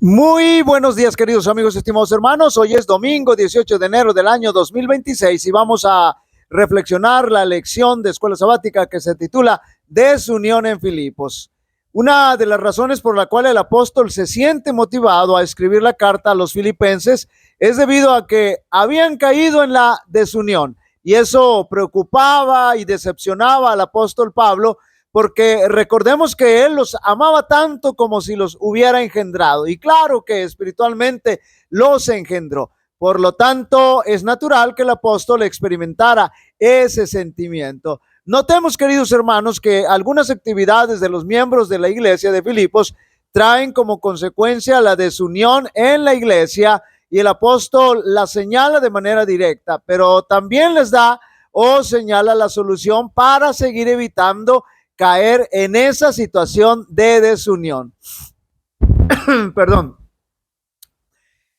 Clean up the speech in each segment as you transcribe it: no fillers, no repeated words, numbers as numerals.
Muy buenos días, queridos amigos, estimados hermanos. Hoy es domingo 18 de enero del año 2026 y vamos a reflexionar la lección de escuela sabática que se titula Desunión en Filipos. Una de las razones por la cual el apóstol se siente motivado a escribir la carta a los filipenses es debido a que habían caído en la desunión, y eso preocupaba y decepcionaba al apóstol Pablo, porque recordemos que él los amaba tanto como si los hubiera engendrado, y claro que espiritualmente los engendró. Por lo tanto, es natural que el apóstol experimentara ese sentimiento. Notemos, queridos hermanos, que algunas actividades de los miembros de la iglesia de Filipos traen como consecuencia la desunión en la iglesia, y el apóstol la señala de manera directa, pero también les da o señala la solución para seguir evitando caer en esa situación de desunión. Perdón.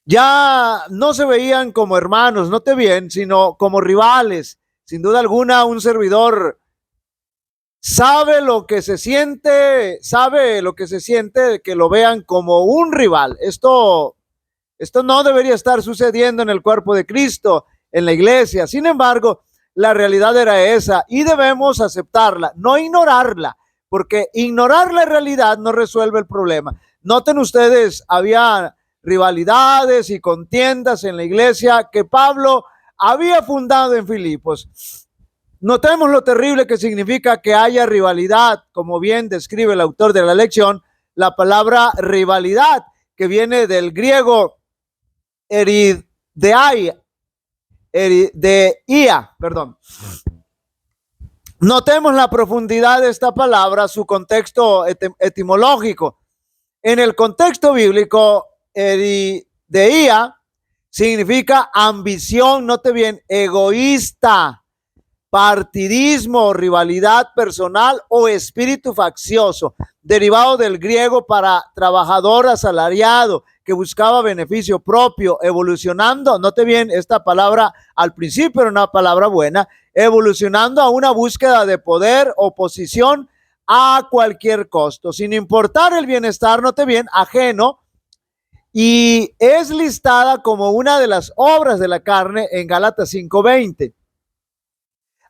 Ya no se veían como hermanos, note bien, sino como rivales. Sin duda alguna, un servidor sabe lo que se siente de que lo vean como un rival. Esto no debería estar sucediendo en el cuerpo de Cristo, en la iglesia. Sin embargo, la realidad era esa y debemos aceptarla, no ignorarla, porque ignorar la realidad no resuelve el problema. Noten ustedes, había rivalidades y contiendas en la iglesia que Pablo había fundado en Filipos. Notemos lo terrible que significa que haya rivalidad, como bien describe el autor de la lección, la palabra rivalidad, que viene del griego erideia, perdón. Notemos la profundidad de esta palabra, su contexto etimológico. En el contexto bíblico, erideia significa ambición, note bien, egoísta, partidismo, rivalidad personal o espíritu faccioso, derivado del griego para trabajador asalariado que buscaba beneficio propio, evolucionando, note bien, esta palabra al principio era una palabra buena, evolucionando a una búsqueda de poder o posición a cualquier costo, sin importar el bienestar, note bien, ajeno, y es listada como una de las obras de la carne en Gálatas 5:20.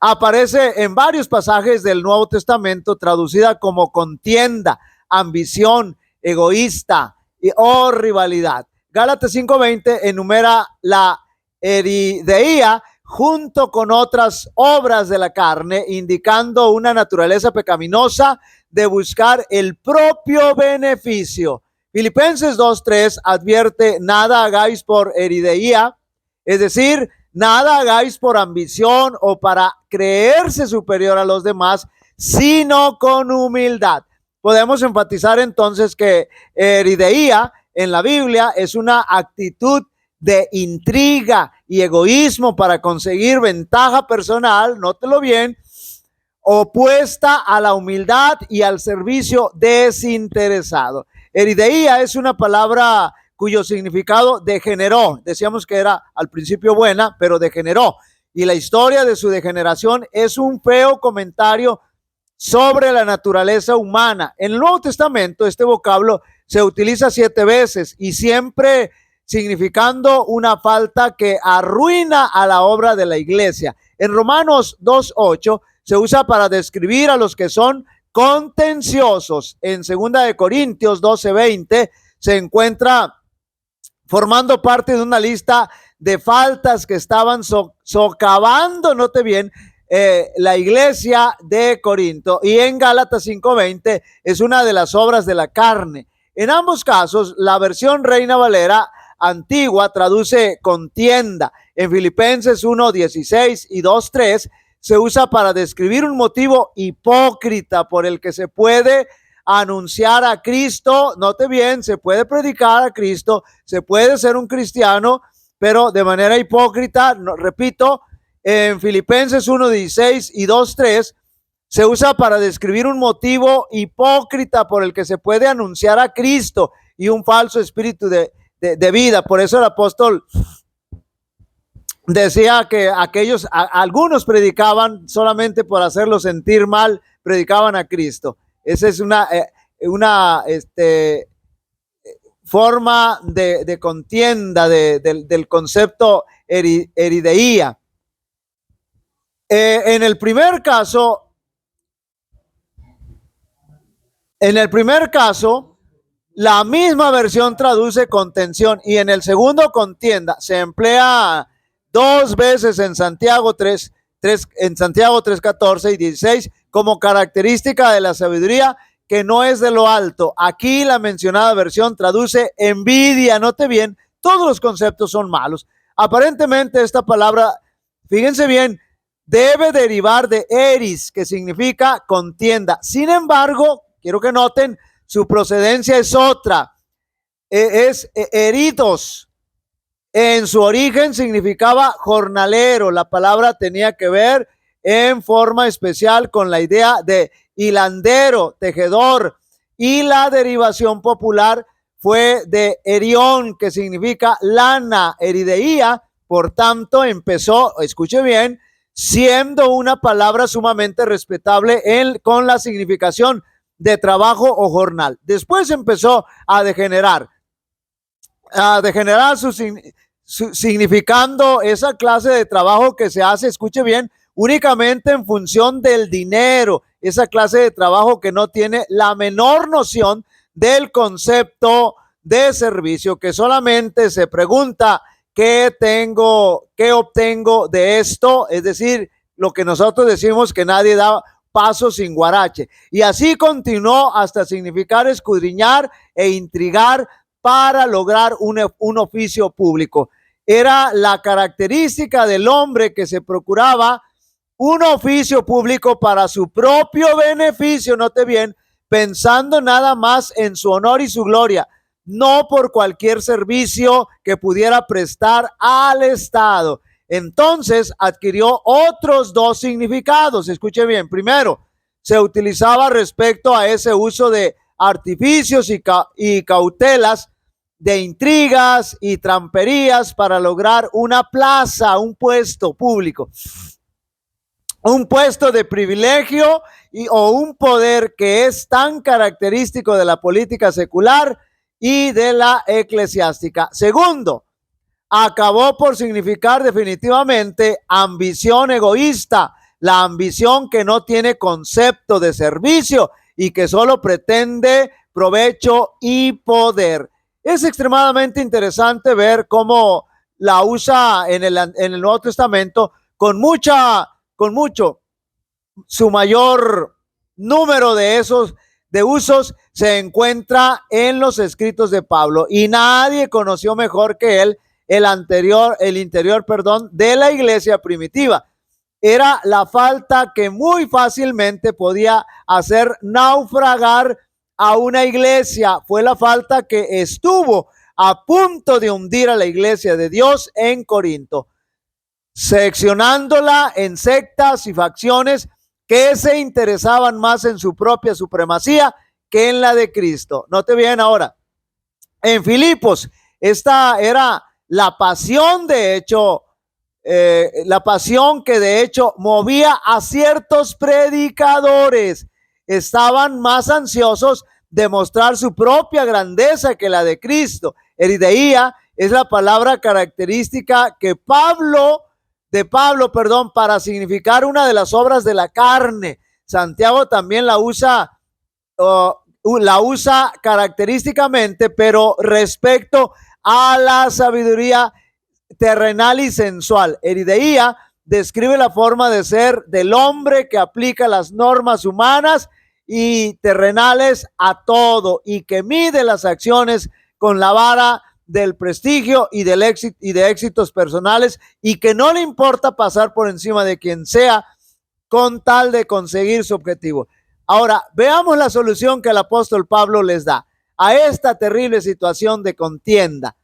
Aparece en varios pasajes del Nuevo Testamento, traducida como contienda, ambición, egoísta o rivalidad. Gálatas 5:20 enumera la erideia junto con otras obras de la carne, indicando una naturaleza pecaminosa de buscar el propio beneficio. Filipenses 2:3 advierte: nada hagáis por erideia, es decir, nada hagáis por ambición o para creerse superior a los demás, sino con humildad. Podemos enfatizar entonces que erideia en la Biblia es una actitud de intriga y egoísmo para conseguir ventaja personal, nótelo bien, opuesta a la humildad y al servicio desinteresado. Erideia es una palabra cuyo significado degeneró. Decíamos que era al principio buena, pero degeneró. Y la historia de su degeneración es un feo comentario sobre la naturaleza humana. En el Nuevo Testamento este vocablo se utiliza 7 veces y siempre significando una falta que arruina a la obra de la iglesia. En Romanos 2:8 se usa para describir a los que son contenciosos. En 2 de Corintios 12:20 se encuentra formando parte de una lista de faltas que estaban socavando, note bien, la iglesia de Corinto. Y en Gálatas 5:20 es una de las obras de la carne. En ambos casos, la versión Reina Valera antigua traduce contienda. En Filipenses 1:16 y 2:3 se usa para describir un motivo hipócrita por el que se puede anunciar a Cristo. Note bien, se puede predicar a Cristo, se puede ser un cristiano, pero de manera hipócrita. No, repito, en Filipenses 1:16 y 2:3 se usa para describir un motivo hipócrita por el que se puede anunciar a Cristo y un falso espíritu de vida. Por eso el apóstol decía que algunos predicaban solamente por hacerlo sentir mal, predicaban a Cristo. Esa es una forma de contienda del concepto erideía. En el primer caso, la misma versión traduce contención, y en el segundo, contienda. Se emplea dos veces en Santiago 3:14 y 16 como característica de la sabiduría que no es de lo alto. Aquí la mencionada versión traduce envidia. Note bien, todos los conceptos son malos. Aparentemente esta palabra, fíjense bien, debe derivar de eris, que significa contienda. Sin embargo, quiero que noten, su procedencia es otra. Es eritos. En su origen significaba jornalero. La palabra tenía que ver en forma especial con la idea de hilandero, tejedor, y la derivación popular fue de erión, que significa lana, erideía. Por tanto, empezó, escuche bien, siendo una palabra sumamente respetable con la significación de trabajo o jornal. Después empezó a degenerar significando esa clase de trabajo que se hace, escuche bien, únicamente en función del dinero, esa clase de trabajo que no tiene la menor noción del concepto de servicio, que solamente se pregunta qué obtengo de esto, es decir, lo que nosotros decimos que nadie da paso sin guarache. Y así continuó hasta significar escudriñar e intrigar para lograr un oficio público. Era la característica del hombre que se procuraba un oficio público para su propio beneficio, note bien, pensando nada más en su honor y su gloria, no por cualquier servicio que pudiera prestar al Estado. Entonces adquirió otros dos significados. Escuche bien. Primero, se utilizaba respecto a ese uso de artificios y cautelas, de intrigas y tramperías para lograr una plaza, un puesto público, un puesto de privilegio o un poder que es tan característico de la política secular y de la eclesiástica. Segundo, acabó por significar definitivamente ambición egoísta, la ambición que no tiene concepto de servicio y que solo pretende provecho y poder. Es extremadamente interesante ver cómo la usa en el Nuevo Testamento con mucho, su mayor número de usos se encuentra en los escritos de Pablo, y nadie conoció mejor que él el interior de la iglesia primitiva. Era la falta que muy fácilmente podía hacer naufragar a una iglesia. Fue la falta que estuvo a punto de hundir a la iglesia de Dios en Corinto, seccionándola en sectas y facciones que se interesaban más en su propia supremacía que en la de Cristo. Note bien ahora, en Filipos, esta era la pasión, de hecho, la pasión que de hecho movía a ciertos predicadores. Estaban más ansiosos de mostrar su propia grandeza que la de Cristo. Erideía es la palabra característica que Pablo, para significar una de las obras de la carne. Santiago también la usa característicamente, pero respecto a la sabiduría terrenal y sensual. Erideía describe la forma de ser del hombre que aplica las normas humanas y terrenales a todo y que mide las acciones con la vara del prestigio y de éxitos personales, y que no le importa pasar por encima de quien sea con tal de conseguir su objetivo. Ahora, veamos la solución que el apóstol Pablo les da a esta terrible situación de contienda.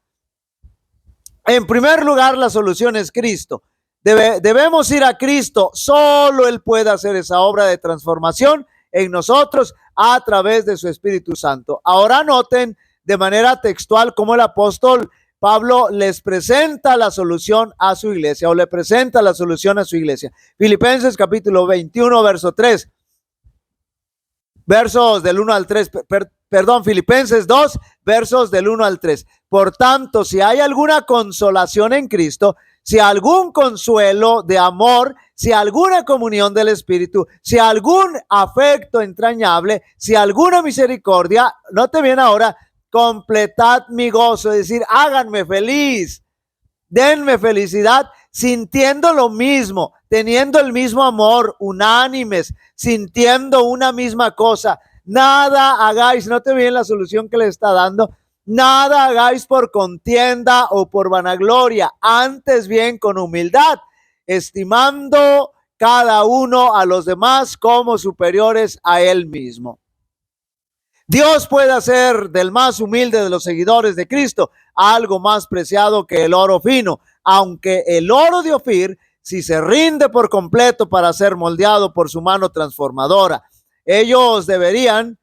En primer lugar, la solución es Cristo. Debemos ir a Cristo. Solo Él puede hacer esa obra de transformación en nosotros a través de su Espíritu Santo. Ahora noten de manera textual cómo el apóstol Pablo les presenta la solución a su iglesia, o le presenta la solución a su iglesia. Filipenses capítulo 21, verso 3. versos del 1 al 3, Filipenses 2, versos del 1 al 3. Por tanto, si hay alguna consolación en Cristo, si algún consuelo de amor, si alguna comunión del Espíritu, si algún afecto entrañable, si alguna misericordia, note bien ahora, completad mi gozo, es decir, háganme feliz, denme felicidad, sintiendo lo mismo, teniendo el mismo amor, unánimes, sintiendo una misma cosa. Nada hagáis, note bien la solución que le está dando, nada hagáis por contienda o por vanagloria, antes bien con humildad, estimando cada uno a los demás como superiores a él mismo. Dios puede hacer del más humilde de los seguidores de Cristo algo más preciado que el oro fino, aunque el oro de Ofir, si se rinde por completo para ser moldeado por su mano transformadora, ellos deberían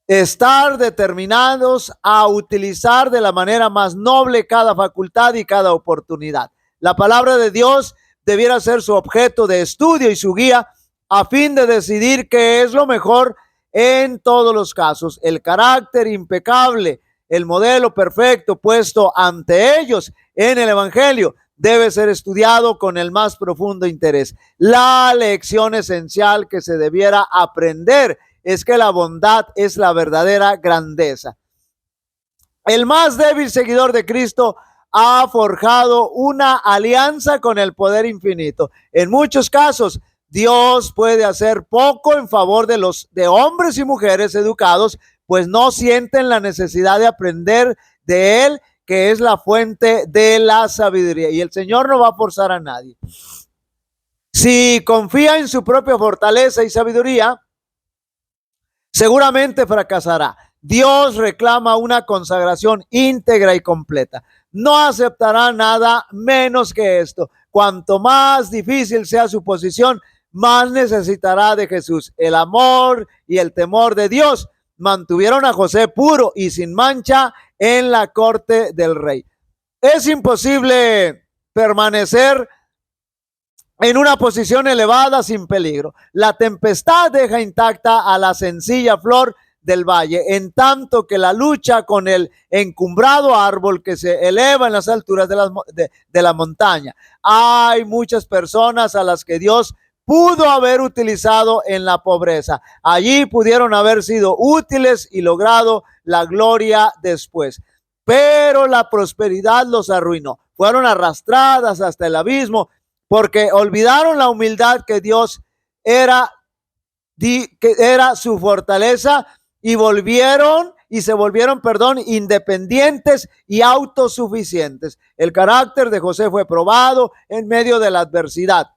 estar determinados a utilizar de la manera más noble cada facultad y cada oportunidad. La palabra de Dios debiera ser su objeto de estudio y su guía a fin de decidir qué es lo mejor en todos los casos. El carácter impecable, el modelo perfecto puesto ante ellos en el Evangelio debe ser estudiado con el más profundo interés. La lección esencial que se debiera aprender es que la bondad es la verdadera grandeza. El más débil seguidor de Cristo ha forjado una alianza con el poder infinito. En muchos casos, Dios puede hacer poco en favor de hombres y mujeres educados, pues no sienten la necesidad de aprender de Él, que es la fuente de la sabiduría. Y el Señor no va a forzar a nadie. Si confía en su propia fortaleza y sabiduría, seguramente fracasará. Dios reclama una consagración íntegra y completa. No aceptará nada menos que esto. Cuanto más difícil sea su posición, más necesitará de Jesús. El amor y el temor de Dios mantuvieron a José puro y sin mancha en la corte del rey. Es imposible permanecer en una posición elevada sin peligro. La tempestad deja intacta a la sencilla flor del valle, en tanto que la lucha con el encumbrado árbol que se eleva en las alturas de la montaña. Hay muchas personas a las que Dios pudo haber utilizado en la pobreza. Allí pudieron haber sido útiles y logrado la gloria después. Pero la prosperidad los arruinó. Fueron arrastradas hasta el abismo porque olvidaron la humildad que Dios era su fortaleza y se volvieron, independientes y autosuficientes. El carácter de José fue probado en medio de la adversidad.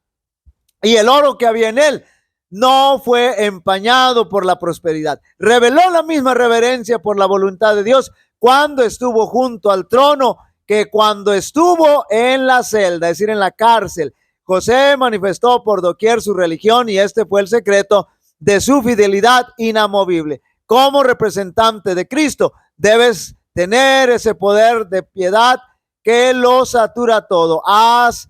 Y el oro que había en él no fue empañado por la prosperidad. Reveló la misma reverencia por la voluntad de Dios cuando estuvo junto al trono que cuando estuvo en la celda, es decir, en la cárcel. José manifestó por doquier su religión y este fue el secreto de su fidelidad inamovible. Como representante de Cristo, debes tener ese poder de piedad que lo satura todo. Haz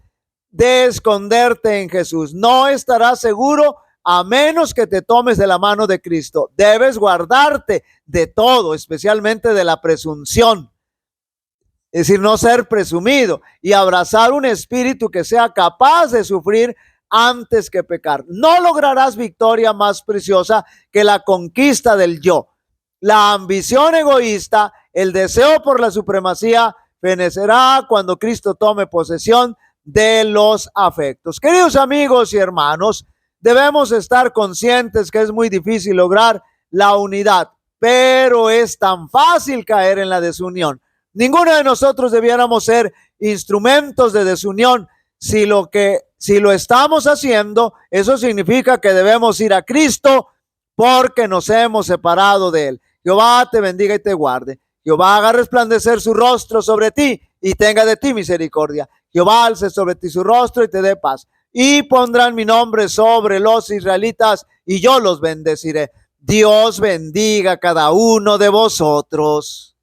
de esconderte en Jesús. No estarás seguro a menos que te tomes de la mano de Cristo. Debes guardarte de todo, especialmente de la presunción. Es decir, no ser presumido y abrazar un espíritu que sea capaz de sufrir antes que pecar. No lograrás victoria más preciosa que la conquista del yo. La ambición egoísta, el deseo por la supremacía, fenecerá cuando Cristo tome posesión de los afectos. Queridos amigos y hermanos, debemos estar conscientes que es muy difícil lograr la unidad, pero es tan fácil caer en la desunión. Ninguno de nosotros debiéramos ser instrumentos de desunión. Si lo estamos haciendo, eso significa que debemos ir a Cristo porque nos hemos separado de Él. Jehová te bendiga y te guarde. Jehová haga resplandecer su rostro sobre ti y tenga de ti misericordia. Jehová alce sobre ti su rostro y te dé paz. Y pondrán mi nombre sobre los israelitas y yo los bendeciré. Dios bendiga a cada uno de vosotros.